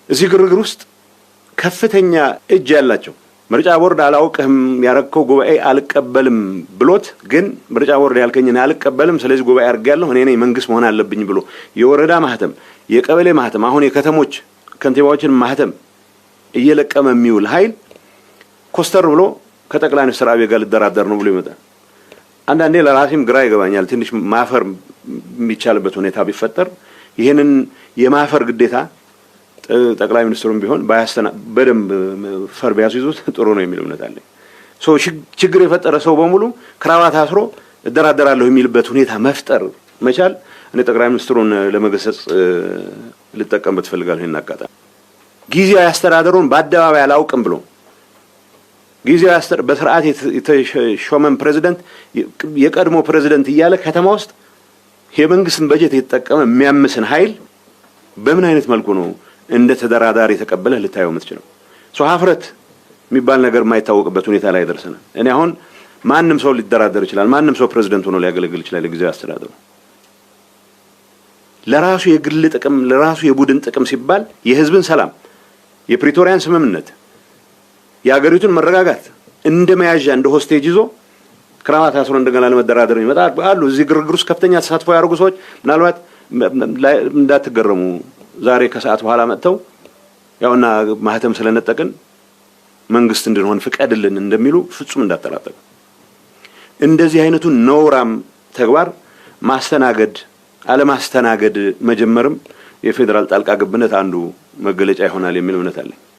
እዚህ ግርግር ውስጥ ከፍተኛ እጅ ያላቸው ምርጫ ቦርድ አላውቅህም ያረከው ጉባኤ አልቀበልም ብሎት ግን ምርጫ ቦርድ ያልከኝን አልቀበልም ስለዚህ ጉባኤ አርጋለሁ እኔ ነኝ መንግስት መሆን አለብኝ ብሎ የወረዳ ማህተም የቀበሌ ማህተም አሁን የከተሞች ከንቲባዎችን ማህተም እየለቀመ የሚውል ኃይል ኮስተር ብሎ ከጠቅላይ ሚኒስትር አብይ ጋር ልደራደር ነው ብሎ ይመጣል። አንዳንዴ ለራሴም ግራ ይገባኛል። ትንሽ ማፈር የሚቻልበት ሁኔታ ቢፈጠር ይሄንን የማፈር ግዴታ ጠቅላይ ሚኒስትሩም ቢሆን በደንብ ፈር ቢያስይዙት ጥሩ ነው የሚል እምነት አለኝ። ችግር የፈጠረ ሰው በሙሉ ክራባት አስሮ እደራደራለሁ የሚልበት ሁኔታ መፍጠር መቻል እኔ ጠቅላይ ሚኒስትሩን ለመገሰጽ ልጠቀምበት ፈልጋለሁ። ይናቃጣ ጊዜያዊ አስተዳደሩን በአደባባይ አላውቅም ብሎ ጊዜያዊ አስተዳደር በስርዓት የተሾመን ፕሬዝዳንት የቀድሞ ፕሬዝዳንት እያለ ከተማ ውስጥ የመንግስትን በጀት የተጠቀመ የሚያምስን ኃይል በምን አይነት መልኩ ነው እንደ ተደራዳሪ ተቀበለ ልታየው የምትችለው? ሀፍረት የሚባል ነገር የማይታወቅበት ሁኔታ ላይ ደርሰናል። እኔ አሁን ማንም ሰው ሊደራደር ይችላል። ማንም ሰው ፕሬዝዳንት ሆኖ ሊያገለግል ይችላል። ጊዜያዊ አስተዳደሩ ለራሱ የግል ጥቅም ለራሱ የቡድን ጥቅም ሲባል የህዝብን ሰላም የፕሪቶሪያን ስምምነት የሀገሪቱን መረጋጋት እንደ መያዣ እንደ ሆስቴጅ ይዞ ክራባት አስሮ እንደገና ለመደራደር ይመጣል አሉ። እዚህ ግርግር ውስጥ ከፍተኛ ተሳትፎ ያደርጉ ሰዎች ምናልባት እንዳትገረሙ ዛሬ ከሰዓት በኋላ መጥተው ያውና ማህተም ስለነጠቅን መንግስት እንድንሆን ፍቀድልን እንደሚሉ ፍጹም እንዳትጠራጠሩ። እንደዚህ አይነቱን ነውራም ተግባር ማስተናገድ አለማስተናገድ መጀመርም የፌደራል ጣልቃ ገብነት አንዱ መገለጫ ይሆናል የሚል እምነት አለኝ።